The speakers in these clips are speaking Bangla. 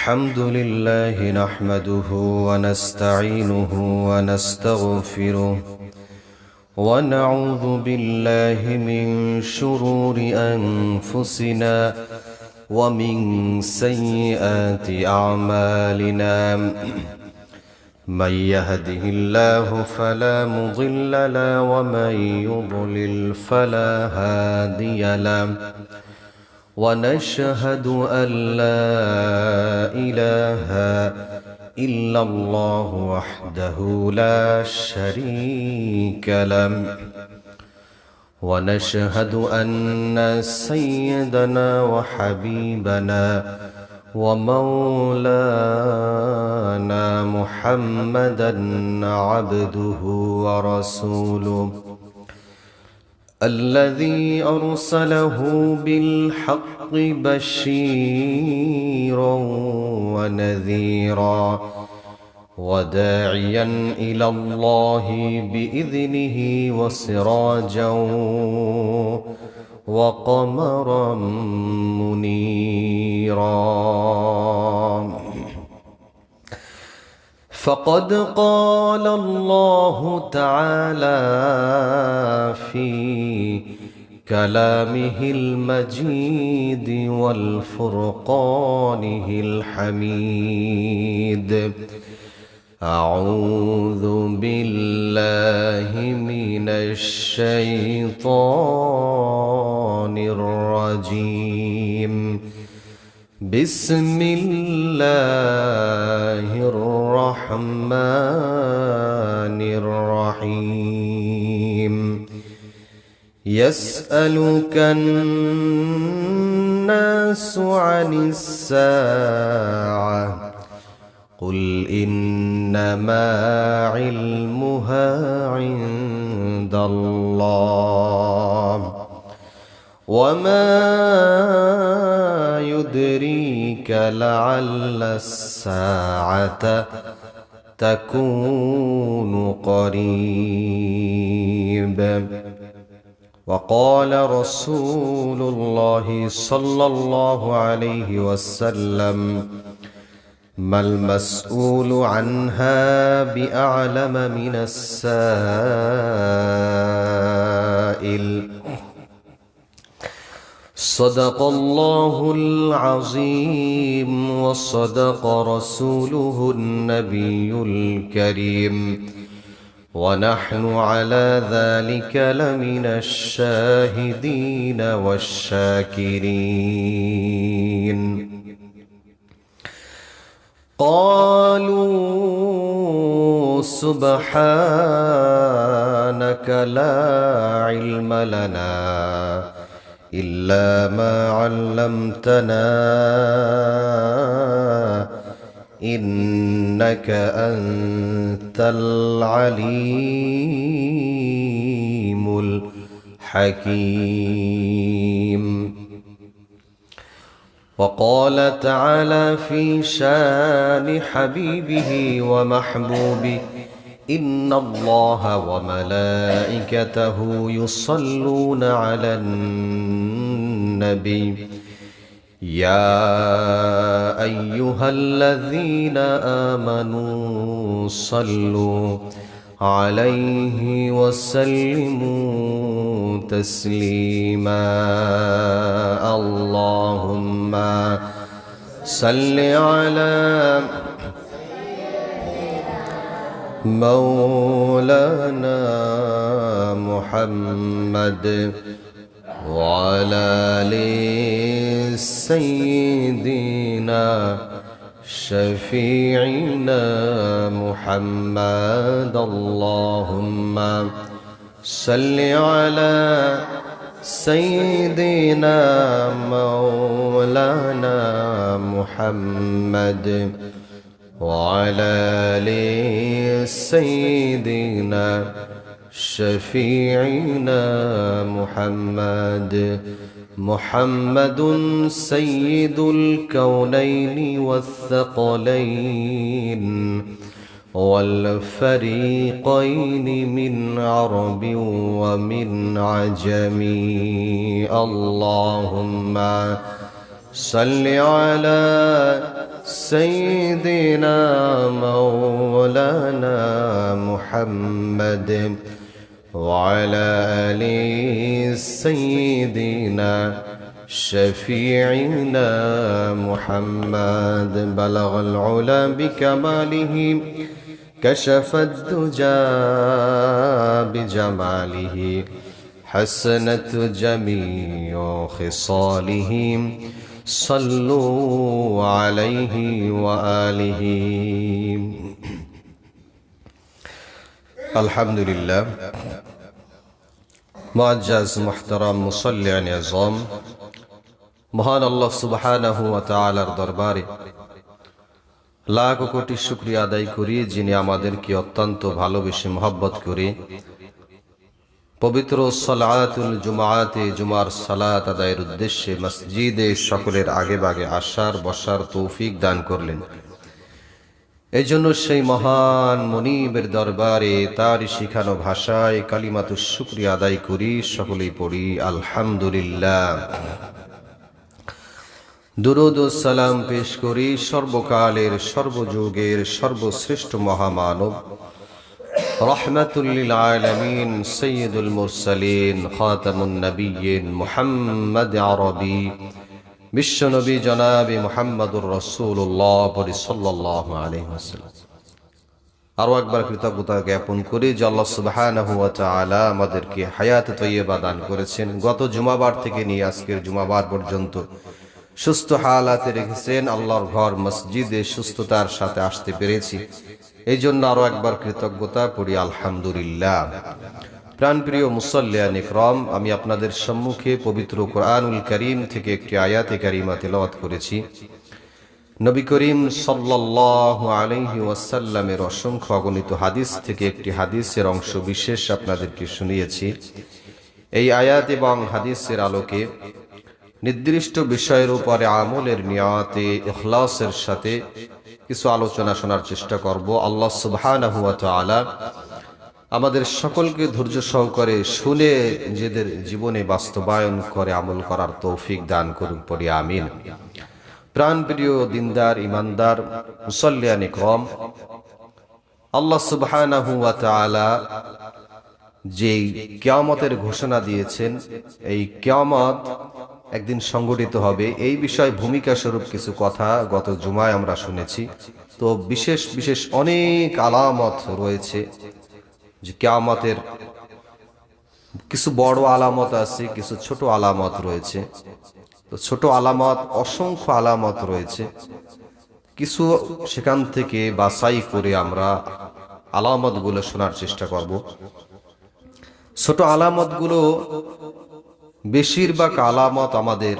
الحمد لله نحمده ونستعينه ونستغفره ونعوذ بالله من شرور أنفسنا ومن سيئات أعمالنا من يهده الله فلا مضل له ومن يضلل فلا هادي له ونشهد أن لا إله إلا الله وحده لا شريك له ونشهد أن سيدنا وحبيبنا ومولانا محمدا عبده ورسوله الذي أرسله بالحق بشيرا ونذيرا وداعيا إلى الله بإذنه وسراجا وقمرا منيرا فقد قال الله تعالى في كلامه المجيد والفرقانه الحميد أعوذ بالله من الشيطان الرجيم بسم الله الرحمن الرحيم يسألك الناس عن الساعة قل إنما علمها عند الله وما يدريك لعل الساعة تكون قريب وقال رسول الله صلى الله عليه وسلم ما المسؤول عنها بأعلم من السائل صدق الله العظيم وصدق رسوله النبي الكريم ونحن على ذلك لمن الشاهدين والشاكرين قالوا سبحانك لا علم لنا إلا ما علمتنا إنك أنت العليم الحكيم وقال تعالى في شان حبيبه ومحبوبه إن الله وملائكته يصلون على النبي يا أيها الذين آمنوا صلوا عليه وسلموا تسليما اللهم صل على مولانا محمد وعلى آل سيدنا شفيعنا محمد اللهم صل على سيدنا مولانا محمد وعلى آل سيدنا شفيعنا محمد سيد الكونين والثقلين والفريقين من عرب ومن عجم اللهم صل على سيدنا مولانا محمد وعلى آل سيدنا شفيعنا محمد بلغ العلا بكماله كشف الدجى بجماله حسنت جميع خصاله صلوا عليه وآله الحمد لله মুআজ্জাজ মুহতারাম মুসাল্লিয়ান আযম মহান আল্লাহ সুবহানাহু ওয়া তাআলার দরবারে লাখ কোটি শুকরিয়া আদায় করি যিনি আমাদেরকে অত্যন্ত ভালোবেসে মহব্বত করে পবিত্র সালাতুল জুমাআতে জুমার সালাত আদায়ের উদ্দেশ্যে মসজিদে সকলের আগে ভাগে আসার বসার তৌফিক দান করলেন। এই জন্য সেই মহান মুনিবের দরবারে তার শিখানো ভাষায় কালিমাতুশ শুকরিয়া আদায় করি, সকলেই পড়ি আলহামদুলিল্লাহ। দুরূদ ও সালাম পেশ করি সর্বকালের সর্বযুগের সর্বশ্রেষ্ঠ মহামানব রাহমাতুল লিল আলামিন সাইয়্যিদুল মুরসালিন খাতামুন নবিয়্যিন মুহাম্মদ আরবি বিশ্বনবী জনাবে মুহাম্মদুর রাসূলুল্লাহ সাল্লাল্লাহু আলাইহি ওয়াসাল্লাম। আরো একবার কৃতজ্ঞতা জ্ঞাপন করি যে আল্লাহ সুবহানাহু ওয়া তাআলা আমাদেরকে হায়াত তৈয়বা দান করেছেন। গত জুমাবার থেকে নিয়ে আজকের জুমাবার পর্যন্ত সুস্থ হালাতে রেখেছেন। আল্লাহর ঘর মসজিদে সুস্থতার সাথে আসতে পেরেছি, এই জন্য আরো একবার কৃতজ্ঞতা পড়ি আলহামদুলিল্লাহ। প্রাণপ্রিয় মুসাল্লিয়ান ইকরাম, আমি আপনাদের সম্মুখে পবিত্র কোরআনুল কারীম থেকে একটি আয়াতে কারিমা তেলাওয়াত করেছি। নবী করিম সাল্লাল্লাহু আলাইহি ওয়াসাল্লামের অসংখ্য অগণিত হাদিস থেকে একটি হাদিসের অংশ বিশেষ আপনাদেরকে শুনিয়েছি। এই আয়াত এবং হাদিসের আলোকে নির্দিষ্ট বিষয়ের উপরে আমলের নিয়তে ইখলাসের সাথে কিছু আলোচনা শোনার চেষ্টা করব। আল্লাহ সুবহানাহু ওয়া তাআলা আমাদের সকলকে ধৈর্য সহকারে শুনে নিজেদের জীবনে বাস্তবায়ন করে আমল করার তৌফিক দান করুন, পড়ি আমিন। প্রাণপ্রিয় দিনদার ইমানদার মুসাল্লিয়ান ইকরাম, আল্লাহ সুবহানাহু ওয়া তাআলা যেই কিয়ামতের ঘোষণা দিয়েছেন, এই কিয়ামত একদিন সংঘটিত হবে, এই বিষয়ে ভূমিকা স্বরূপ কিছু কথা গত জুমায় আমরা শুনেছি। তো বিশেষ বিশেষ অনেক আলামত রয়েছে যে কিয়ামতের কিছু বড় আলামত আছে, কিছু ছোট আলামত রয়েছে। তো ছোট আলামত অসংখ্য আলামত রয়েছে, কিছু সেখান থেকে বাছাই করে আমরা আলামতগুলো শোনার চেষ্টা করব। ছোট আলামতগুলো বেশিরভাগ আলামত আমাদের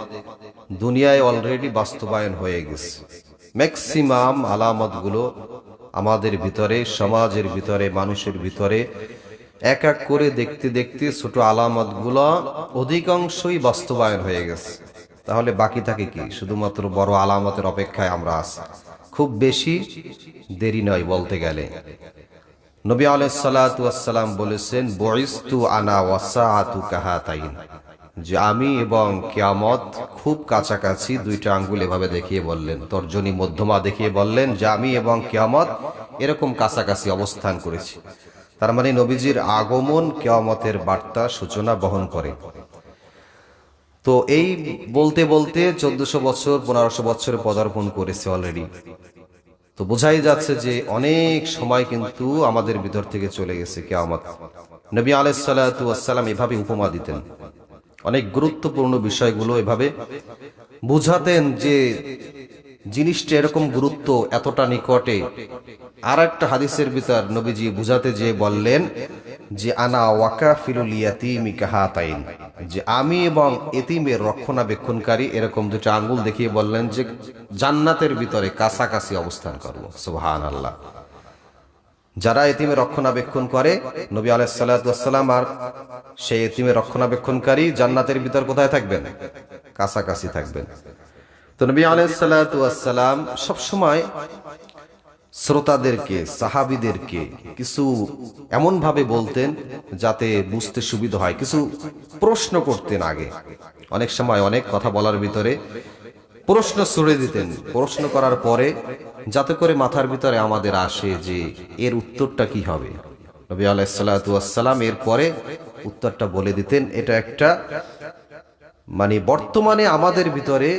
দুনিয়ায় অলরেডি বাস্তবায়ন হয়ে গেছে। ম্যাক্সিমাম আলামতগুলো আমাদের ভিতরে, সমাজের ভিতরে, মানুষের ভিতরে এক এক করে দেখতে দেখতে ছোট আলামতগুলো অধিকাংশই বাস্তবায়ন হয়ে গেছে। তাহলে বাকি থাকে কি? শুধুমাত্র বড় আলামতের অপেক্ষায় আমরা আছি। খুব বেশি দেরি নয় বলতে গেলে। নবী আলাইহিস সালাতু ওয়াস সালাম বলেছেন, বুইস্তু আনা ওয়াসাআতু কাহাতাইন, যে আমি এবং কিয়ামত খুব কাছাকাছি। দুইটা আঙ্গুল এভাবে দেখিয়ে বললেন, তর্জনী মধ্যমা দেখিয়ে বললেন যে আমি এবং কিয়ামত এরকম কাছাকাছি অবস্থান করেছি। তার মানে নবীজির আগমন কিয়ামতের বার্তা সূচনা বহন করে। তো এই বলতে বলতে 1400 বছর 1500 বছরে পদার্পণ করেছে অলরেডি। তো বোঝাই যাচ্ছে যে অনেক সময় কিন্তু আমাদের ভিতর থেকে চলে গেছে কিয়ামত। নবী আলাইহিস সালাতু ওয়াস সালাম এভাবে উপমা দিতেন, অনেক গুরুত্বপূর্ণ বিষয়গুলো এভাবে বুঝাতেন যে জিনিসটা এরকম গুরুত্ব, এতটা নিকটে। আর একটা হাদিসের ভিতর নবীজি বুঝাতে যে বললেন যে আনা ওয়াকাফিলুল ইয়াতীমি কাহাতাইন, যে আমি এবং এতিমের রক্ষণাবেক্ষণকারী এরকম দুটো আঙ্গুল দেখিয়ে বললেন যে জান্নাতের ভিতরে কাছাকাছি অবস্থান করব। সুবহানাল্লাহ। যারা এতিমের রক্ষণাবেক্ষণ করে, নবী আলাইহিস সালাতু ওয়াস সালাম আর সেই এতিমের রক্ষণাবেক্ষণকারী জান্নাতের ভিতর কোথায় থাকবেন? কাছাকাছি থাকবেন। তো নবী আলাইহিস সালাতু ওয়াস সালাম সবসময় শ্রোতাদেরকে, সাহাবীদেরকে কিছু এমন ভাবে বলতেন যাতে বুঝতে সুবিধা হয়। কিছু প্রশ্ন করতেন আগে। অনেক সময় অনেক কথা বলার ভিতরে প্রশ্ন ছুড়ে দিতেন। প্রশ্ন করার পরে যাতে করে মাথার ভিতরে আমাদের আসে যে এর উত্তরটা কি হবে, নবী আলাইহিস সালাতু ওয়াস সালাম এর পরে উত্তরটা বলে দিতেন। এটা একটা মানে বর্তমানে আমাদের ভিতরে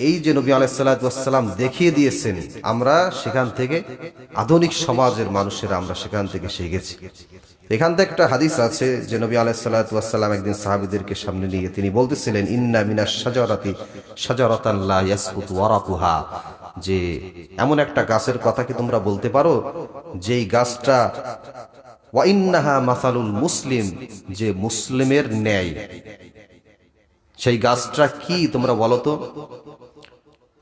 এই যে নবী আলাইহিস সালাতু ওয়াস সালাম দেখিয়ে দিয়েছেন, আমরা সেখান থেকে আধুনিক সমাজের মানুষেরা আমরা সেখান থেকে শিখেছি। এখান থেকে একটা হাদিস আছে যে নবী আলাইহিস সালাতু ওয়াস সালাম একদিন সাহাবীদেরকে সামনে নিয়ে তিনি বলতেছিলেন, ইন্না মিনাশ শাজারাতি শাজারাতান লা ইয়াসকুতু ওয়ারাকুহা, যে এমন একটা গাছের কথা কি তোমরা বলতে পারো যেই গাছটা ওয়া ইন্নাহা মাসালুল মুসলিম, যে মুসলিমের ন্যায়, সেই গাছটা কি তোমরা বলো তো।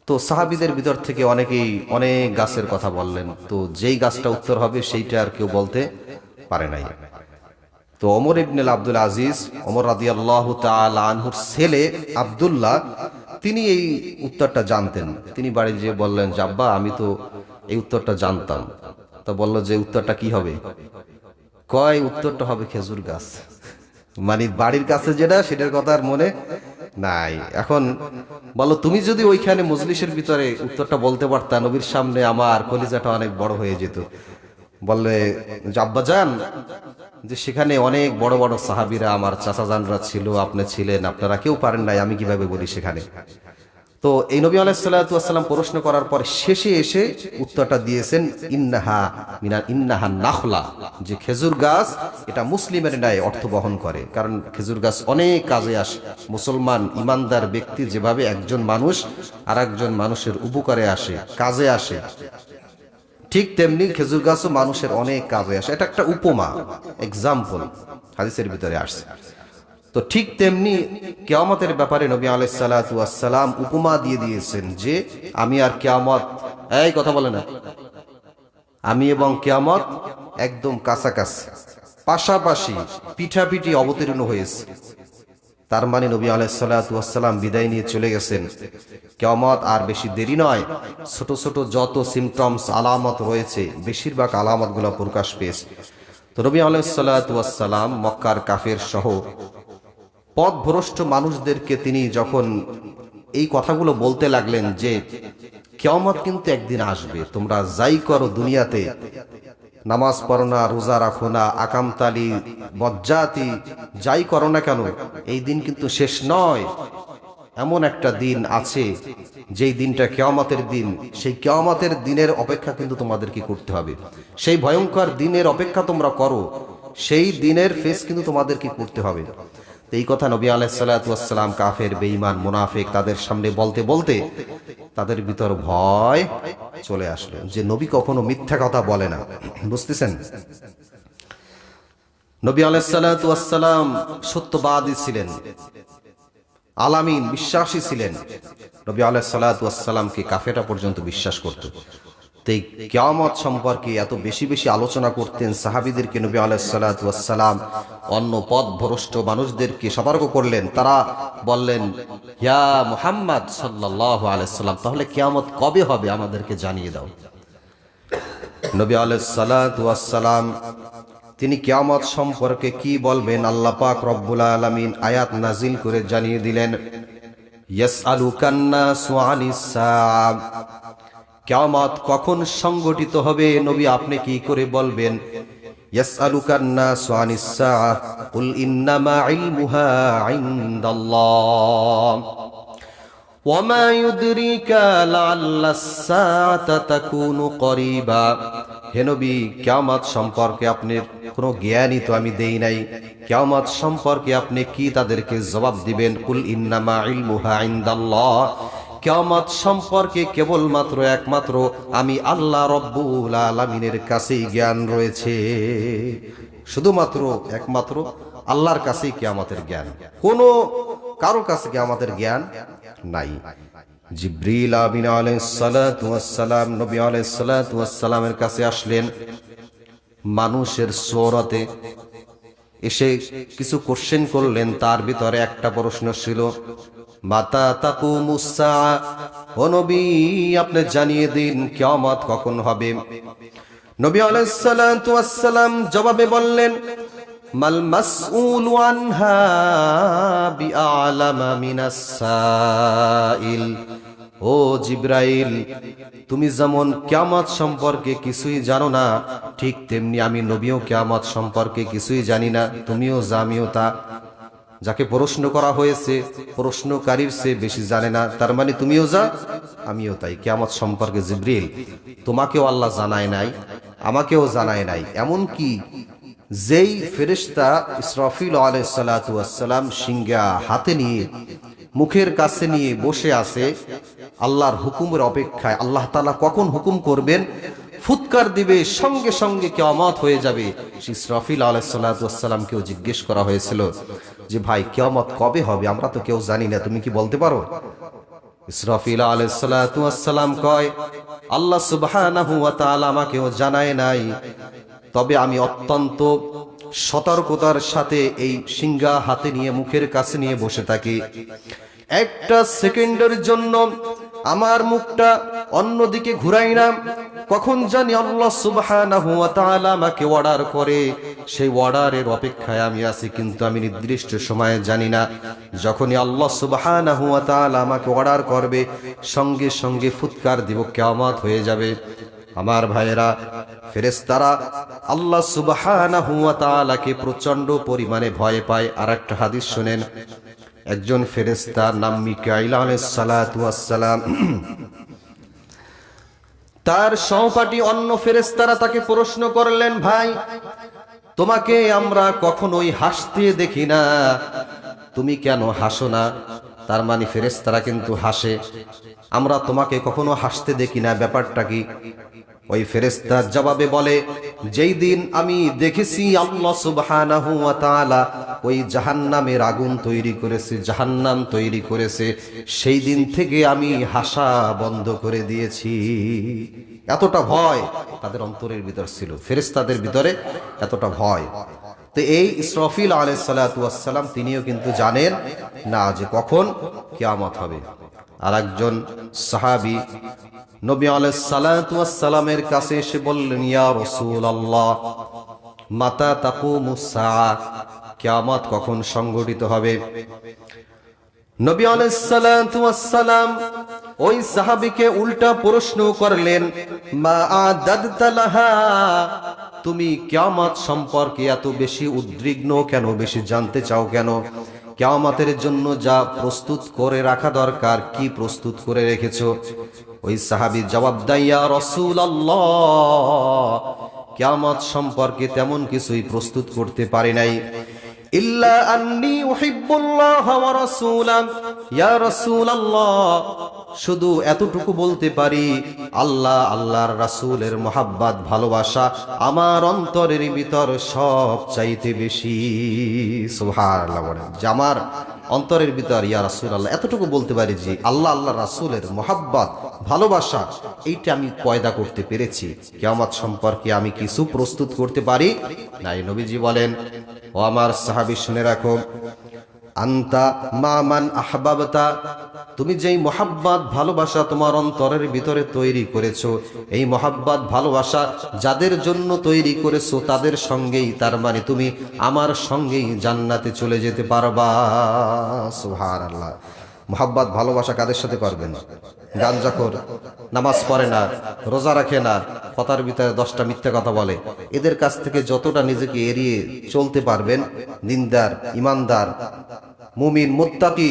তো সাহাবীদের ভিতর থেকে অনেকেই অনেক গাছের কথা বললেন, তো যেই গাছটা উত্তর হবে সেইটা আর কেউ বলতে পারে নাই। তো ওমর ইবনে আব্দুল আজিজ, ওমর রাদিয়াল্লাহু তাআলা আনহুর ছেলে আব্দুল্লাহ, তিনি এই উত্তরটা জানতেন। তিনি বাড়ি যেয়ে বললেন যে আব্বা, আমি তো এই উত্তরটা জানতাম। তো বলল যে উত্তরটা কি হবে? কয় উত্তরটা হবে খেজুর গাছ। মানে বাড়ির কাছে যেটা, সেটার কথা আর মনে নাই। এখন বলো, তুমি যদি ওইখানে মজলিসের ভিতরে উত্তরটা বলতে পারতা, নবীর সামনে আমার কলিজাটা অনেক বড় হয়ে যেত। বললে যে আব্বা জান, যে সেখানে অনেক বড় বড় সাহাবীরা, আমার চাচা জানরা ছিল, আপনি ছিলেন, আপনারা কেউ পারেন নাই, আমি কিভাবে বলি সেখানে। তো এই নবী আলাইহিস সালাতু ওয়াস সালাম প্রশ্ন করার পর শেষে এসে উত্তরটা দিয়েছেন, ইন্নাহা নাখলা, যে খেজুর গাছ এটা মুসলিমের ন্যায় অর্থ বহন করে। কারণ খেজুর গাছ অনেক কাজে আসে। মুসলমান ইমানদার ব্যক্তি যেভাবে একজন মানুষ আর একজন মানুষের উপকারে আসে, কাজে আসে, ঠিক তেমনি খেজুর গাছও মানুষের অনেক কাজে আসে। এটা একটা উপমা, এক্সাম্পল হাদিসের ভিতরে আসছে। তো ঠিক তেমনি কিয়ামতের ব্যাপারে নবী আলাইহিস সালাতু ওয়াস সালাম উপমা দিয়ে দিয়েছেন যে আমি আর কিয়ামত, এই কথা বলে না, আমি এবং কিয়ামত একদম কাছাকাছি, পাশাপাশি, পিঠাপিঠি অবতীর্ণ হয়েছে। তার মানে নবী আলাইহিস সালাতু ওয়াস সালাম বিদায় নিয়ে চলে গেছেন। কিয়ামত আর বেশি দেরি নয়। ছোট ছোট যত সিমটমস, আলামত রয়েছে, বেশিরভাগ আলামতগুলো প্রকাশ পেয়েছে। তো নবী আলাইহিস সালাতু ওয়াস সালাম মক্কার কাফের সহ পথভ্রষ্ট মানুষদেরকে তিনি যখন এই কথাগুলো বলতে লাগলেন যে কিয়ামত কিন্তু একদিন আসবে, তোমরা যাই করো দুনিয়াতে, নামাজ পড়ো না, রোজা রাখো না, আকামতালি বজ্জাতি যাই করো না কেন, এই দিন কিন্তু শেষ নয়। এমন একটা দিন আছে যেই দিনটা কিয়ামতের দিন। সেই কিয়ামতের দিনের অপেক্ষা কিন্তু তোমাদের কি করতে হবে, সেই ভয়ঙ্কর দিনের অপেক্ষা তোমরা করো, সেই দিনের ফেস কিন্তু তোমাদের কি করতে হবে। এই কথা নবী আলাইহিস সালাতু ওয়াস সালাম কাফের, বেঈমান, মুনাফিক তাদের সামনে বলতে বলতে তাদের ভিতর ভয় চলে আসলো যে নবী কখনো মিথ্যা কথা বলে না। বুঝতেছেন? নবী আলাইহিস সালাতু ওয়াস সালাম সত্যবাদী ছিলেন, আলামিন, বিশ্বাসী ছিলেন। নবী আলাইহিস সালাতু ওয়াস সালামকে কাফেররা পর্যন্ত বিশ্বাস করত। তাই কিয়ামত সম্পর্কে এত বেশি বেশি আলোচনা করতেন। সাহাবীদেরকে নবী আলাইহিস সালাতু ওয়াস সালাম অন্য পথভ্রষ্ট মানুষদেরকে সতর্ক করলেন। তারা বললেন, ইয়া মুহাম্মদ সাল্লাল্লাহু আলাইহি সাল্লাম, তাহলে কিয়ামত কবে হবে আমাদেরকে জানিয়ে দাও। নবী আলাইহিস সালাতু ওয়াস সালাম তিনি কিয়ামত সম্পর্কে কি বলবেন, আল্লাহ পাক রব্বুল আলামিন আয়াত নাজিল করে জানিয়ে দিলেন, ইয়াসআলুকান নাসু আনিস সাআ, কিয়ামত কখন সংগঠিত হবে নবী আপনি কি করে বলবেন। ইয়াসআলুকান নাসু আনিস সাআ কুল ইন্নামা ইলমুহা ইনদাল্লাহ ওয়া মা ইউদরিকা লাআল্লাস সাআতা তাকুনু করিবা। হে নবী, কিয়ামত সম্পর্কে আপনার কোনো জ্ঞানই তো আমি দেই নাই, কিয়ামত সম্পর্কে আপনি কি তাদেরকে জবাব দিবেন। কুল ইন্নামা ইলমুহা ইনদাল্লাহ, কিয়ামত সম্পর্কে কেবলমাত্র একমাত্র আমি আল্লাহ রব্বুল আলামিনের কাছেই জ্ঞান রয়েছে। শুধুমাত্র একমাত্র আল্লাহর কাছেই কিয়ামতের জ্ঞান, কোনো কারো কাছে কিয়ামতের জ্ঞান নাই। জিবরিল আমিন আলাইহিস সালাতু ওয়াস সালাম নবী আলাইহিস সালাতু ওয়াস সালামের কাছে আসলেন মানুষের সূরতে, এসে কিছু কোশ্চেন করলেন। তার ভিতরে একটা প্রশ্ন ছিল, মাতা তাকুমুস সাআ, ও নবী আপনি জানিয়ে দিন কিয়ামত কখন হবে। নবী আলাইহিস সালাতু ওয়াস সালাম জবাবে বললেন, মাল মাসউলু আনহা বিআলামা মিনাস সাইল, ও জিব্রাইল, তুমি যেমন কিয়ামত সম্পর্কে কিছুই জানো না, ঠিক তেমনি আমি নবীও কিয়ামত সম্পর্কে কিছুই জানি না। তুমিও যা আমিও তা। যাকে প্রশ্ন করা হয়েছে প্রশ্নকারীর চেয়ে বেশি জানে না, তার মানে তুমিও যা আমিও তাই। কিয়ামত সম্পর্কে জিব্রিল তোমাকেও আল্লাহ জানায় নাই, আমাকেও জানায় নাই। এমন কি যেই ফেরেশতা ইসরাফিল আলাইহিস সালাতু ওয়াস সালাম সিংহা হাতে নিয়ে মুখের কাছে নিয়ে বসে আছে আল্লাহর হুকুমের অপেক্ষায়, আল্লাহ তাআলা কখন হুকুম করবেন, ফুৎকার দিবে, সঙ্গে সঙ্গে কিয়ামত হয়ে যাবে। ইসরাফিল আলাইহিস সালাতু ওয়াস সালামকেও জিজ্ঞেস করা হয়েছিল যে ভাই কিয়ামত কবে হবে, আমরা তো কেউ জানি না, তুমি কি বলতে পারো? ইসরাফিল আলাইহিস সালাতু ওয়াস সালাম কয়, আল্লাহ সুবহানাহু ওয়া তাআলা আমাকেও জানায় নাই, তবে আমি অত্যন্ত সতর্কতার সাথে এই সিংহা হাতে নিয়ে মুখের কাছে নিয়ে বসে থাকি। একটা সেকেন্ডের জন্য আমার মুখটা অন্যদিকে ঘুরাই না, কখন জানি আল্লাহ সুবহানাহু ওয়া তাআলা আমাকে অর্ডার করে, সেই অর্ডারের অপেক্ষায় আমি আছি, কিন্তু আমি নির্দিষ্ট সময়ে জানি না। যখনই আল্লাহ সুবহানাহু ওয়া তাআলা আমাকে অর্ডার করবে, সঙ্গে সঙ্গে ফুৎকার দিব, কিয়ামত হয়ে যাবে। আমার ভাইয়েরা, ফেরেশতারা আল্লাহ সুবহানাহু ওয়া তাআলাকে প্রচন্ড পরিমাণে ভয় পায়। আর একটা হাদিস শুনেন, একজন ফেরেশতার নাম মিকাঈল আলাইহিস সালাতু ওয়াস সালাম, তার সহপাঠী অন্য ফেরেশতারা তাকে প্রশ্ন করলেন, ভাই তোমাকে আমরা কখনোই হাসতে দেখি না, তুমি কেন হাসো না? তার মানে ফেরেশতারা কিন্তু হাসে, আমরা তোমাকে কখনো হাসতে দেখি না, ব্যাপারটা কি? ওই ফেরেশতার জবাবে বলে, যেই দিন আমি দেখেছি আল্লাহ সুবহানাহু ওয়া তাআলা ওই জাহান্নামের আগুন তৈরি করেছে, জাহান্নাম তৈরি করেছে, সেই দিন থেকে আমি হাসা বন্ধ করে দিয়েছি। এতটা ভয় তাদের অন্তরের ভিতর ছিল, ফেরেশতাদের ভিতরে এতটা ভয়। তো এই ইসরাফিল আলাইহিস সালাতু ওয়াস সালাম তিনিও কিন্তু জানেন না যে কখন কিয়ামত হবে। আর একজন সাহাবী নবী আলাইহিস সালাতু ওয়াস সালামের কাছে এসে বললেন, ইয়া রাসূলুল্লাহ, মাতা তাকুমুস সাআ, কিয়ামত কখন সংঘটিত হবে? নবী আলাইহিস সালাতু ওয়াস সালাম ওই সাহাবীকে উল্টা প্রশ্ন করলেন, মা আদাদতা লাহা, তুমি কিয়ামত সম্পর্কে এত বেশি উদ্বিগ্ন কেন, বেশি জানতে চাও কেন? কিয়ামতের জন্য যা প্রস্তুত করে রাখা দরকার, কি প্রস্তুত করে রেখেছো? ওই সাহাবী জবাব দেয়, ইয়া রাসূলুল্লাহ, কিয়ামত সম্পর্কে তেমন কিছুই প্রস্তুত করতে পারি নাই, ইল্লা আন্নী উহিব্বুল্লাহ ওয়া রাসূলাহ, ইয়া রাসূলুল্লাহ, শুধু এতটুকু বলতে পারি, আল্লাহ আল্লাহর রাসূলের মহাব্বত ভালোবাসা আমার অন্তরের ভিতর সব চাইতে বেশি। সুবহানাল্লাহ বলেন, যে আমার অন্তরের ভিতর ইয়া রাসূলুল্লাহ এতটুকু বলতে পারি যে আল্লাহ আল্লাহর রাসূলের মহাব্বত ভালোবাসা এইটা আমি পয়দা করতে পেরেছি। কিয়ামত সম্পর্কে আমি কিছু প্রস্তুত করতে পারি নাই। নবীজি বলেন, ও আমার সাহাবী শুনে রাখো, আনতা মা মান আহবাবতা, তুমি যেই মহাব্বত ভালোবাসা তোমার অন্তরের ভিতরে তৈরি করেছো, এই মহাব্বত ভালোবাসা যাদের জন্য তৈরি করেছো তাদের সঙ্গেই, তার মানে তুমি আমার সঙ্গেই জান্নাতে চলে যেতে পারবা। সুবহানাল্লাহ। মহাব্বত ভালোবাসা কাদের সাথে করবেন? গাঞ্জাখোর, নামাজ পড়ে না, রোজা রাখে না, কথার ভিতরে 10টা মিথ্যা কথা বলে, এদের কাছ থেকে যতটা নিজেকে এড়িয়ে চলতে পারবেন, দিনদার, ইমানদার, মুমিন, মুত্তাকি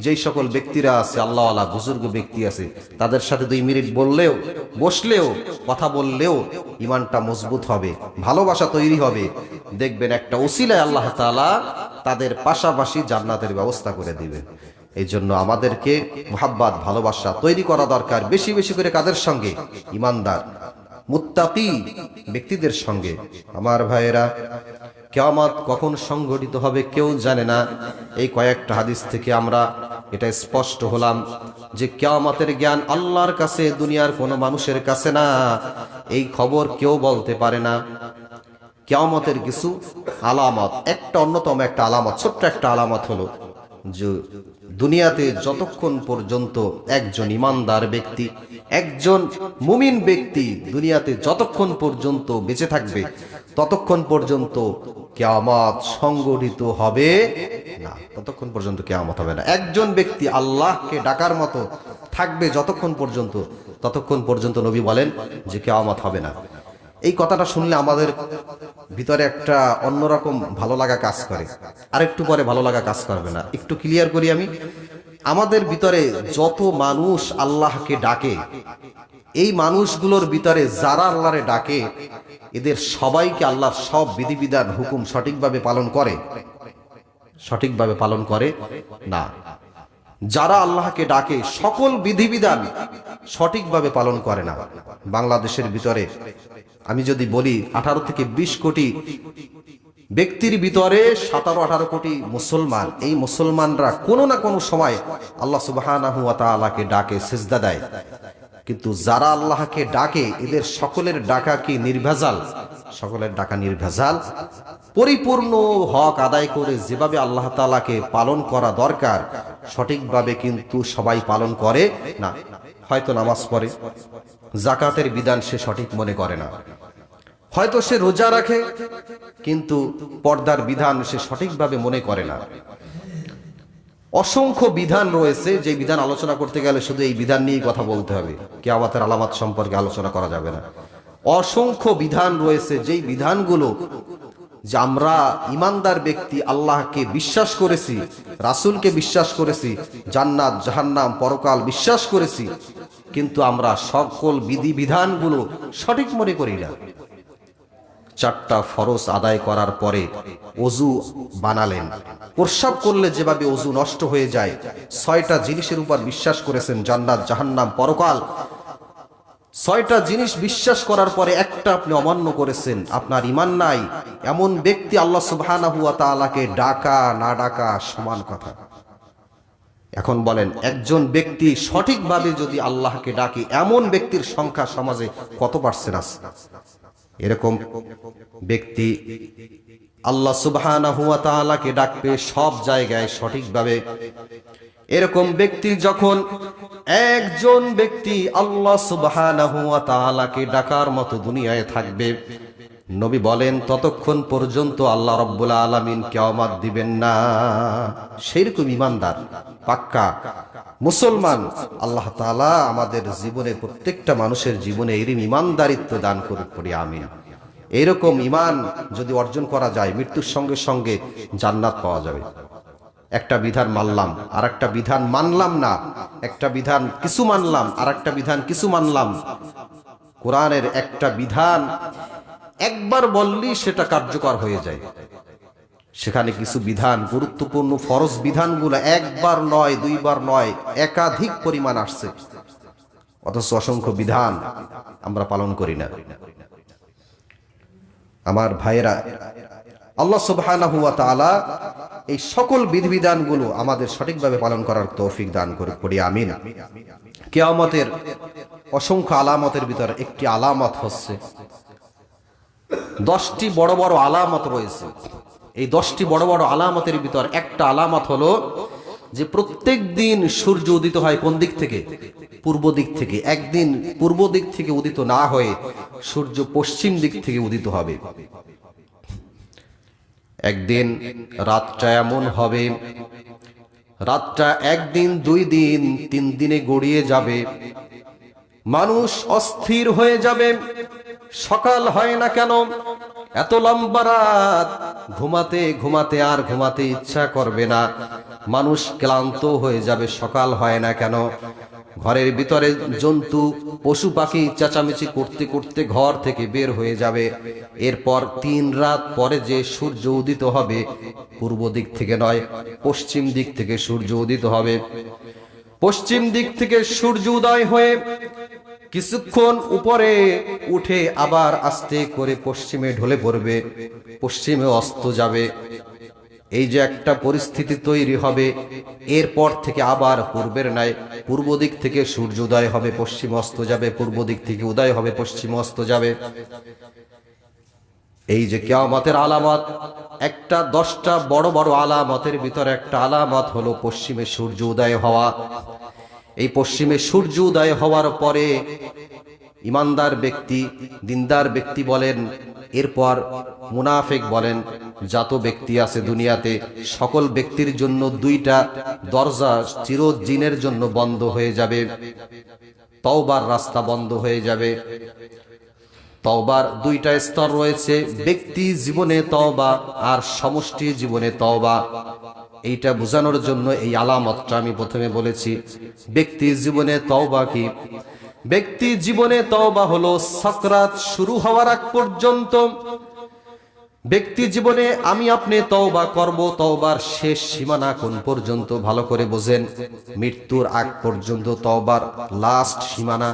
যেই সকল ব্যক্তিরা আছে, আল্লাহওয়ালা বুজুর্গ ব্যক্তি আছে, তাদের সাথে 2 মিনিট বললেও, বসলেও, কথা বললেও ইমানটা মজবুত হবে, ভালোবাসা তৈরি হবে। দেখবেন একটা ওসিলায় আল্লাহ তাআলা তাদের পাশাপাশি জান্নাতের ব্যবস্থা করে দিবেন। এই জন্য আমাদেরকে মুহাব্বত ভালোবাসা তৈরি করা দরকার, বেশি বেশি করে কাদের সঙ্গে? ইমানদার, মুত্তাকি ব্যক্তিদের সঙ্গে। আমার ভাইয়েরা, কিয়ামত কখন সংঘটিত হবে কেউ জানে না। এই কয়েকটা হাদিস থেকে আমরা এটা স্পষ্ট হলাম যে কিয়ামতের জ্ঞান আল্লাহর কাছে, দুনিয়ার কোনো মানুষের কাছে না। এই খবর কেউ বলতে পারে না। কিয়ামতের কিছু আলামত, একটা অন্যতম একটা আলামত, ছোট্ট একটা আলামত হলো যে দুনিয়াতে যতক্ষণ পর্যন্ত একজন ইমানদার ব্যক্তি, একজন মুমিন ব্যক্তি দুনিয়াতে যতক্ষণ পর্যন্ত বেঁচে থাকবে, ততক্ষণ পর্যন্ত কিয়ামত সংঘটিত হবে না, ততক্ষণ পর্যন্ত কিয়ামত হবে না। একজন ব্যক্তি আল্লাহকে ডাকার মতো থাকবে যতক্ষণ পর্যন্ত, ততক্ষণ পর্যন্ত নবী বলেন যে কিয়ামত হবে না। এই কথাটা শুনলে আমাদের ভিতরে একটা অন্যরকম ভালো লাগা কাজ করে, আর একটু পরে ভালো লাগা কাজ করবে না। একটু ক্লিয়ার করি আমি, আমাদের ভিতরে যত মানুষ আল্লাহকে ডাকে, এই মানুষগুলোর ভিতরে যারা আল্লাহরে ডাকে, এদের সবাইকে আল্লাহর সব বিধিবিধান হুকুম সঠিকভাবে পালন করে? সঠিকভাবে পালন করে না। যারা আল্লাহকে ডাকে সকল বিধিবিধান সঠিকভাবে পালন করে না। বাংলাদেশের ভিতরে আমি যদি বলি 18 থেকে 20 কোটি ব্যক্তির ভিতরে 17-18 কোটি মুসলমান, এই মুসলমানরা কোনো না কোনো সময় আল্লাহ সুবহানাহু ওয়া তাআলাকে ডাকে, সিজদা দেয়। কিন্তু যারা আল্লাহকে ডাকে এদের সকলের ডাকা কি নির্ভেজাল? সকলের ডাকা নির্ভেজাল, পরিপূর্ণ হক আদায় করে যেভাবে আল্লাহ তাআলাকে পালন করা দরকার সঠিকভাবে কিন্তু সবাই পালন করে না। হয়তো নামাজ পড়ে, যাকাতের বিধান সে সঠিক মনে করে না, হয়তো সে রোজা রাখে কিন্তু পর্দার বিধান সে সঠিকভাবে মনে করে না। অসংখ্য বিধান রয়েছে, যে বিধান আলোচনা করতে গেলে শুধু এই বিধান নিয়েই কথা বলতে হবে, কিয়ামতের আলামত সম্পর্কে আলোচনা করা যাবে না। অসংখ্য বিধান রয়েছে, যেই বিধানগুলো যে আমরা ইমানদার ব্যক্তি আল্লাহকে বিশ্বাস করেছি, রাসূলকে বিশ্বাস করেছি, জান্নাত জাহান্নাম পরকাল বিশ্বাস করেছি, কিন্তু আমরা সকল বিধিবিধানগুলো সঠিক মনে করি না। 4টা ফরজ আদায় করার পরে ওযু বানালেন, প্রস্রাব করলে যেভাবে ওযু নষ্ট হয়ে যায়, 6টা জিনিসের উপর বিশ্বাস করেছেন, জান্নাত জাহান্নাম পরকাল, 6টা জিনিস বিশ্বাস করার পরে একটা আপনি অমান্য করেছেন, আপনার ঈমান নাই। এমন ব্যক্তি আল্লাহ সুবহানাহু ওয়া তাআলাকে ডাকা না ডাকা সমান কথা। এখন বলেন, একজন ব্যক্তি সঠিকভাবে যদি আল্লাহকে ডাকে, এমন ব্যক্তির সংখ্যা সমাজে কত পার্সেন্ট আছে? এরকম ব্যক্তি আল্লাহ সুবহানাহু ওয়া তাআলাকে ডাকবে সব জায়গায় সঠিকভাবে। এরকম ব্যক্তি যখন একজন ব্যক্তি আল্লাহ সুবহানাহু ওয়া তাআলাকে ডাকার মতো দুনিয়ায় থাকবে, নবী বলেন ততক্ষণ পর্যন্ত আল্লাহ রাব্বুল আলামিন কিয়ামত দিবেন না। সেরকম ইমানদার পাক্কা মুসলমান আল্লাহ তাআলা আমাদের জীবনে, প্রত্যেকটা মানুষের জীবনে এরকম ইমানদারিত্ব দান করুক, পড়ি আমিন। এইরকম ইমান যদি অর্জন করা যায়, মৃত্যুর সঙ্গে সঙ্গে জান্নাত পাওয়া যাবে। একটা বিধান মানলাম আর একটা বিধান মানলাম না, একটা বিধান কিছু মানলাম আর একটা বিধান কিছু মানলাম। কোরআনের একটা বিধান একবার বললেই সেটা কার্যকর হয়ে যায়। সেখানে কিছু বিধান, গুরুত্বপূর্ণ ফরজ বিধানগুলো একবার নয়, দুইবার নয়, একাধিক পরিমাণ আসছে, অথচ অসংখ্য বিধান আমরা পালন করি না। আমার ভাইয়েরা, আল্লাহ সুবহানাহু ওয়া তাআলা এই সকল বিধিবিধানগুলো আমাদের সঠিকভাবে পালন করার তৌফিক দান করুক, পড়ি আমিন। কিয়ামতের অসংখ্য আলামতের ভিতরে একটি আলামত হচ্ছে, 10টি বড় বড় আলামত রয়েছে। এই 10টি বড় বড় আলামতের ভিতর একটা আলামত হলো যে প্রত্যেক দিন সূর্য উদিত হয় কোন দিক থেকে? পূর্ব দিক থেকে। একদিন পূর্ব দিক থেকে উদিত না হয়ে সূর্য পশ্চিম দিক থেকে উদিত হবে। একদিন রাতটা এমন হবে, রাতটা একদিন, 2 দিন, 3 দিনে গড়িয়ে যাবে, মানুষ অস্থির হয়ে যাবে। সকাল হয় না কেন? এত লম্বা রাত, ঘুমাতে ঘুমাতে আর ঘুমাতে ইচ্ছা করবে না, মানুষ ক্লান্ত হয়ে যাবে। সকাল হয় না কেন? ঘরের ভিতরে জন্তু পশু পাখি চেঁচামেচি করতে করতে ঘর থেকে বের হয়ে যাবে। এরপর 3 রাত পরে যে সূর্য উদিত হবে, পূর্ব দিক থেকে নয়, পশ্চিম দিক থেকে সূর্য উদিত হবে। পশ্চিম দিক থেকে সূর্য উদয় হয়ে কিছুক্ষণ উপরে উঠে আবার আস্তে করে পশ্চিমে ঢলে পড়বে, পশ্চিমে অস্ত যাবে। এই যে একটা পরিস্থিতি তৈরি হবে, এরপর থেকে আবার পূর্বের ন্যায় পূর্ব দিক থেকে সূর্য উদয় হবে, পশ্চিম অস্ত যাবে, পূর্ব দিক থেকে উদয় হবে, পশ্চিম অস্ত যাবে। এই যে কিয়ামতের আলামত, একটা 10টা বড় বড় আলামতের ভিতরে একটা আলামত হলো পশ্চিমে সূর্য উদয় হওয়া। এই পশ্চিমে সূর্য উদয় হওয়ার পরে ইমানদার ব্যক্তি, দিনদার ব্যক্তি বলেন, এরপর মুনাফিক বলেন, যত ব্যক্তি আছে দুনিয়াতে সকল ব্যক্তির জন্য দুইটা দরজা চিরদিনের জন্য বন্ধ হয়ে যাবে। তওবার রাস্তা বন্ধ হয়ে যাবে। তওবার দুইটা স্তর রয়েছে, ব্যক্তি জীবনে তওবা আর সমষ্টি জীবনে তওবা। এইটা বোঝানোর জন্য এই আলামতটা আমি প্রথমে বলেছি। ব্যক্তি জীবনে তওবা কি? ব্যক্তি জীবনে তওবা হলো সাকরাত শুরু হওয়ার আগ পর্যন্ত। ব্যক্তি জীবনে আমি আপনি তওবা করব, তওবার শেষ সীমানা কোন পর্যন্ত ভালো করে বোঝেন। মৃত্যুর আগ পর্যন্ত তওবার লাস্ট সীমানা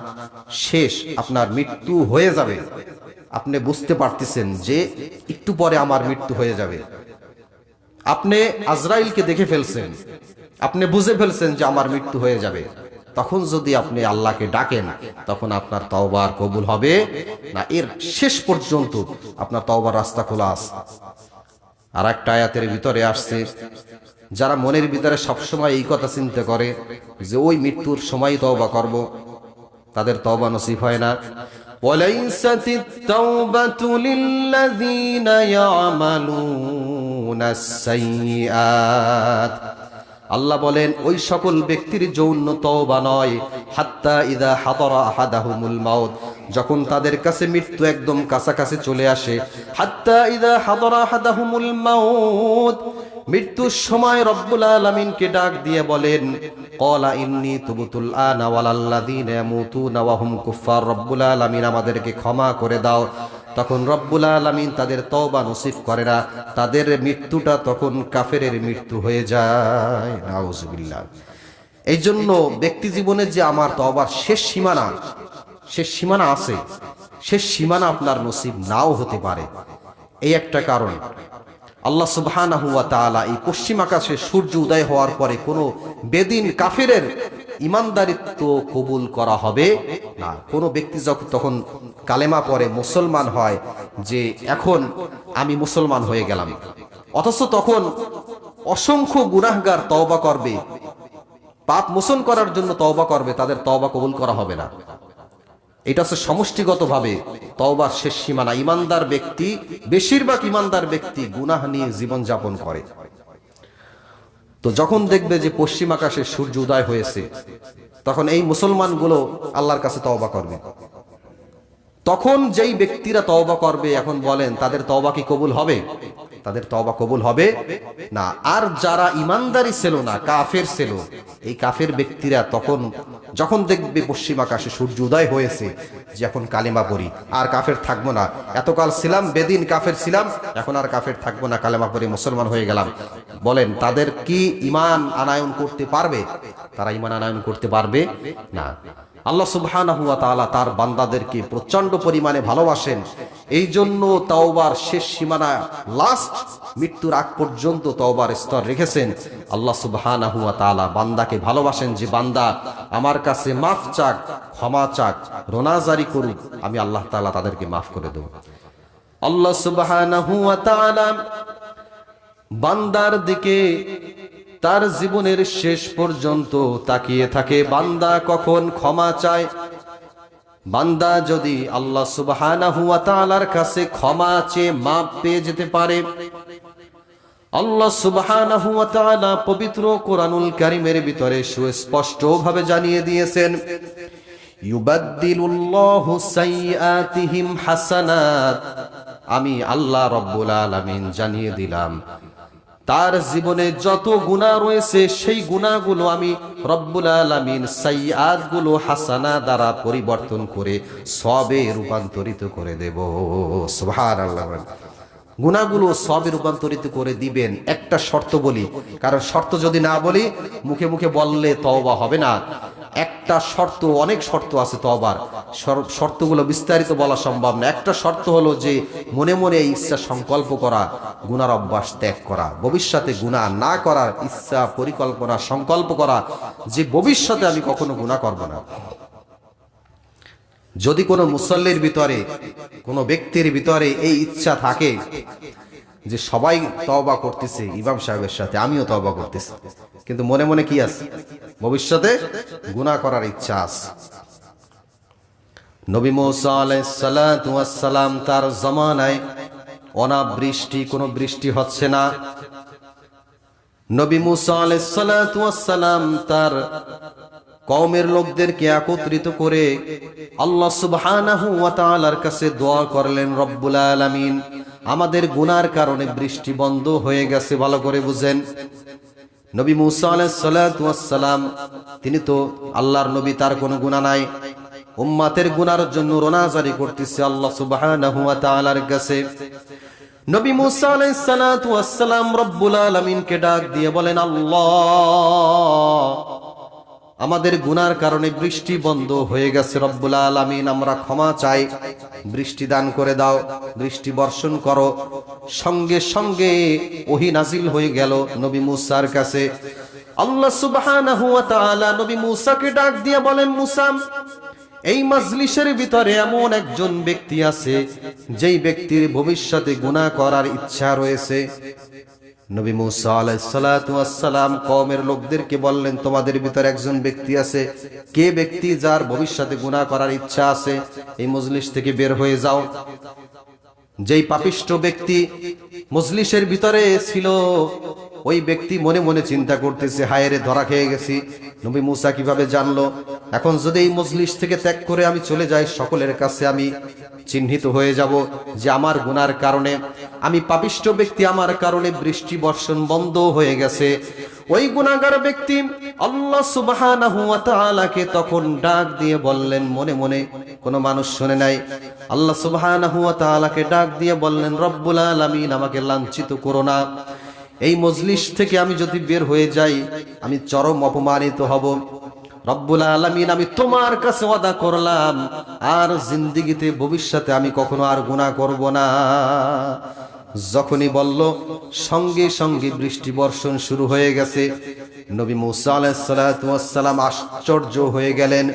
শেষ। আপনার মৃত্যু হয়ে যাবে, আপনি বুঝতে পারতেছেন যে একটু পরে আমার মৃত্যু হয়ে যাবে। আপনি আজরাইলকে দেখে ফেলছেন, আপনি বুঝে ফেলছেন যে আমার মৃত্যু হয়ে যাবে। তখন যদি আপনি আল্লাহকে ডাকেন, তখন আপনার তওবার কবুল হবে না। এর শেষ পর্যন্ত আপনার তওবার রাস্তা খোলা আছে। আর একটা আয়াতের ভিতরে আসছে, যারা মনের ভিতরে সবসময় এই কথা চিন্তা করে যে ওই মৃত্যুর সময় তওবা করব, তাদের তওবা নসিব হয় না। ওয়ালাইসাতিত তাওবাতু লিল্লাযীনা ইয়ামালুনাস সাইয়্যাত। আল্লাহ বলেন ওই সকল ব্যক্তির যৌন তওবা নয়, হাত্তা ইযা হাদারা আহাদাহুমুল মাউত, যখন তাদের কাছে মৃত্যু একদম কাছাকাছি চলে আসে। হাত্তা ইযা হাদারা আহাদাহুমুল মাউত, মৃত্যুর সময় রব্বুল আলামিনকে ডাক দিয়ে বলেন, ক্বালা ইন্নী তুবতুল আনা ওয়ালাল্লাযীনা ইয়ামুতুনা ওয়া হুম কুফফার, রব্বুল আলামিন আমাদেরকে ক্ষমা করে দাও। তখন রব্বুল আলামিন তাদের তওবা নসিব করে না, তাদের মৃত্যুটা তখন কাফেরের মৃত্যু হয়ে যায়। নাউজুবিল্লাহ। এই জন্য ব্যক্তি জীবনে যে আমার তওবার শেষ সীমানা আছে, শেষ সীমানা আপনার নসিব নাও হতে পারে। এই একটা কারণ। আল্লাহ সুবহানাহু ওয়া তাআলা এই পশ্চিম আকাশে সূর্য উদয় হওয়ার পরে কোনো বেদিন কাফেরের ইমানদারিত্ব কবুল করা হবে না। কোনো ব্যক্তি যখন তখন কালেমা পড়ে মুসলমান হয় যে এখন আমি মুসলমান হয়ে গেলাম, অথচ তখন অসংখ্য গুনাহগার তওবা করবে, পাপ মোচন করার জন্য তওবা করবে, তাদের তওবা কবুল করা হবে না। এটা হচ্ছে সমষ্টিগতভাবে তওবার শেষ সীমানা। ইমানদার ব্যক্তি, বেশিরভাগ ইমানদার ব্যক্তি গুনাহ নিয়ে জীবন যাপন করে। তো যখন দেখবে যে পশ্চিম আকাশে সূর্য উদয় হয়েছে, তখন এই মুসলমানগুলো আল্লাহর কাছে তওবা করবে। তখন যেই ব্যক্তিরা তওবা করবে, এখন বলেন তাদের তওবা কি কবুল হবে? তাদের তওবা কবুল হবে না। আর যারা ইমানদারি ছিল না, কাফের ছিল, এই কাফের ব্যক্তিরা তখন যখন দেখবে পশ্চিম আকাশে সূর্য উদয় হয়েছে, যে এখন কালেমা পড়ি, আর কাফের থাকবো না, এতকাল ছিলাম বেদিন কাফের ছিলাম, এখন আর কাফের থাকবো না, কালেমা পড়ে মুসলমান হয়ে গেলাম, বলেন তাদের কি ঈমান আনায়ন করতে পারবে? তারা ঈমান আনায়ন করতে পারবে না। আল্লাহ সুবহানাহু ওয়া তাআলা তার বান্দাদেরকে প্রচন্ড পরিমাণে ভালোবাসেন। এই জন্য তওবার শেষ সীমানা লাস্ট মৃত্যুর আগ পর্যন্ত তওবার স্তর রেখেছেন। আল্লাহ সুবহানাহু ওয়া তাআলা বান্দাকে ভালোবাসেন যে বান্দা আমার কাছে মাফ চাক, ক্ষমা চাক, রোনাজারি করুক, আমি আল্লাহ তাআলা তাদেরকে মাফ করে দেব। আল্লাহ সুবহানাহু ওয়া তাআলা বান্দার দিকে তার জীবনের শেষ পর্যন্ত তাকিয়ে থাকে, বান্দা কখন ক্ষমা চায়। বান্দা যদি আল্লাহ সুবহানাহু ওয়া তাআলার কাছে ক্ষমা চেয়ে মাফ পেয়ে যেতে পারে, আল্লাহ সুবহানাহু ওয়া তাআলা পবিত্র কোরআনুল কারীমের ভিতরে সুস্পষ্টভাবে জানিয়ে দিয়েছেন, ইউবাদদিলুল্লাহু সাইয়্যাতিহিম হাসানাত। আমি আল্লাহ রাব্বুল আলামিন জানিয়ে দিলাম তার জীবনে যত গুনাহ রয়েছে সেই গুনাহগুলো আমি রব্বুল আলামিন সাইয়্যাতগুলো হাসানা দ্বারা পরিবর্তন করে সওয়াবে রূপান্তরিত করে দেব। সুবহানাল্লাহ। গুনাহগুলো সওয়াবে রূপান্তরিত করে দিবেন। একটা শর্ত বলি, কারণ শর্ত যদি না বলি মুখে মুখে বললে তওবা হবে না। একটা শর্ত, অনেক শর্ত আছে তওবার, শর্তগুলো বিস্তারিত বলা সম্ভব না। একটা শর্ত হলো যে মনে মনে ইচ্ছা সংকল্প করা, গুনার অভ্যাস ত্যাগ করা, ভবিষ্যতে গুনাহ না করার ইচ্ছা পরিকল্পনা সংকল্প করা যে ভবিষ্যতে আমি কখনো গুনাহ করব না। যদি কোনো মুসল্লির ভিতরে, কোনো ব্যক্তির ভিতরে এই ইচ্ছা থাকে যে সবাই তওবা করতেছে ইমাম সাহেবের সাথে, আমিও তওবা করতেছি, কিন্তু মনে মনে কি আছে? ভবিষ্যতে গুনাহ করার ইচ্ছা আছে। নবী মুসা আলাইহিস সালাতু ওয়াস সালাম তার জামানায় অনাবৃষ্টি, কোনো বৃষ্টি হচ্ছে না। নবী মুসা আলাইহিস সালাতু ওয়াস সালাম তার কওমের লোকদেরকে একত্রিত করে আল্লাহ সুবহানাহু ওয়া তাআলার কাছে দোয়া করলেন, রব্বুল আলামিন আমাদের গুনার কারণে বৃষ্টি বন্ধ হয়ে গেছে। ভালো করে বুঝেন, নবী মুসা আলাইহিস সালাতু ওয়াস সালাম তিনি তো আল্লাহর নবী, তার কোনো গুনাহ নাই। উম্মতের গুনার জন্য রোনাজারি করতেছে আল্লাহ সুবহানাহু ওয়া তাআলার কাছে। নবী মুসা আলাইহিস সালাতু ওয়াস সালাম রব্বুল আলামিনকে ডাক দিয়ে বলেন, আল্লাহ আমাদের গুনার কারণে বৃষ্টি বন্ধ হয়ে গেছে, রব্বুল আলামিন আমরা ক্ষমা চাই, বৃষ্টি দান করে দাও, বৃষ্টি বর্ষণ করো। সঙ্গে সঙ্গে ওহী নাজিল হয়ে গেল নবী মুসার কাছে। আল্লাহ সুবহানাহু ওয়া তাআলা নবী মুসাকে ডাক দিয়ে বলেন, মুসা এই মাজলিসের ভিতরে এমন একজন ব্যক্তি আছে যেই ব্যক্তির ভবিষ্যতে গুনাহ করার ইচ্ছা রয়েছে। নবী মুসা আলাইহিস সালাতু ওয়াস সালাম কওমের লোকদেরকে বললেন, তোমাদের ভিতরে একজন ব্যক্তি আছে, কে ব্যক্তি যার ভবিষ্যতে গুনাহ করার ইচ্ছা আছে, এই মজলিস থেকে বের হয়ে যাও। যেই পাপিষ্ঠ ব্যক্তি মজলিসের ভিতরে ছিল, ওই ব্যক্তি মনে মনে চিন্তা করতেছে, হায় রে ধরা খেয়ে গেছি। নবী মুসা কিভাবে জানলো? এখন যদি এই মজলিস থেকে ত্যাগ করে আমি চলে যাই, সকলের কাছে আমি চিহ্নিত হয়ে যাব যে আমার গুনার কারণে, আমি পাপিষ্ঠ ব্যক্তি, আমার কারণে বৃষ্টি বর্ষণ বন্ধ হয়ে গেছে। ওই গুনাহগার ব্যক্তি আল্লাহ সুবহানাহু ওয়া তাআলাকে তখন ডাক দিয়ে বললেন, মনে মনে কোনো মানুষ শুনে নাই, আল্লাহ সুবহানাহু ওয়া তাআলাকে ডাক দিয়ে বললেন, রব্বুল আলামিন আমাকে লাঞ্ছিত করো না, এই মজলিস থেকে আমি যদি বের হয়ে যাই আমি চরম অপমানিত হব। রব্বুল আলামিন আমি তোমার কাছে ওয়াদা করলাম আর জিন্দেগিতে ভবিষ্যতে আমি কখনো আর গুনাহ করব না। যখনই বলল, সঙ্গে সঙ্গে বৃষ্টি বর্ষণ শুরু হয়ে গেছে। নবী মুসা আলাইহিস সালাতু ওয়াস সালাম আশ্চর্য হয়ে গেলেন।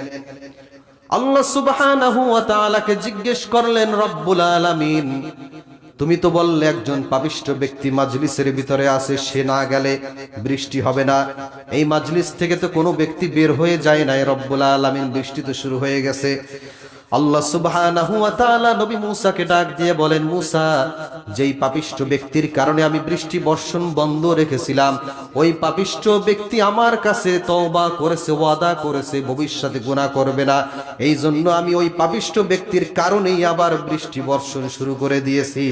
আল্লাহ সুবহানাহু ওয়া তাআলাকে জিজ্ঞেস করলেন, রব্বুল আলামিন তুমি তো বললে একজন পাপিষ্ঠ ব্যক্তি মাজলিসের ভিতরে আছে, সে না গেলে বৃষ্টি হবে না। এই মাজলিস থেকে তো কোনো ব্যক্তি বের হয়ে যায় নাই, রব্বুল আলামিন বৃষ্টি তো শুরু হয়ে গেছে। আল্লাহ সুবহানাহু ওয়া তাআলা নবী মুসাকে ডাক দিয়ে বলেন, মুসা যেই পাপিষ্ঠ ব্যক্তির কারণে আমি বৃষ্টি বর্ষণ বন্ধ রেখেছিলাম, ওই পাপিষ্ঠ ব্যক্তি আমার কাছে তওবা করেছে, ওয়াদা করেছে ভবিষ্যতে গুনাহ করবে না। এই জন্য আমি ওই পাপিষ্ঠ ব্যক্তির কারণেই আবার বৃষ্টি বর্ষণ শুরু করে দিয়েছি।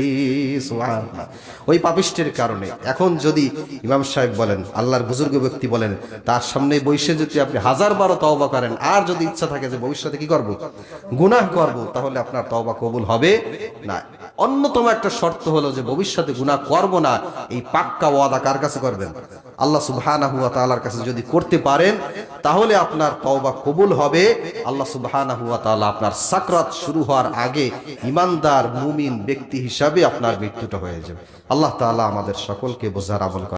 সুবহানাল্লাহ, ওই পাপিষ্ঠের কারণে। এখন যদি ইমাম সাহেব বলেন, আল্লাহর বুজুর্গ ব্যক্তি বলেন, তার সামনে বসে যদি আপনি 1000 তওবা করেন, আর যদি ইচ্ছা থাকে যে ভবিষ্যতে কি করব, গুনাহ করব, তাহলে আপনার তওবা কবুল হবে না। অন্যতম একটা শর্ত হলো যে ভবিষ্যতে গুনাহ করব না, এই পাক্কা ওয়াদা কার কাছে করবেন? আল্লাহ সুবহানাহু ওয়া তাআলার কাছে যদি করতে পারেন, তাহলে আপনার তওবা কবুল হবে। আল্লাহ সুবহানাহু ওয়া তাআলা আপনার সাকরাত শুরু হওয়ার আগে ঈমানদার মুমিন ব্যক্তি হিসাবে আপনার মৃত্যুটা হয়ে যাবে। আল্লাহ তাআলা আমাদের সকলকে বোঝার আমল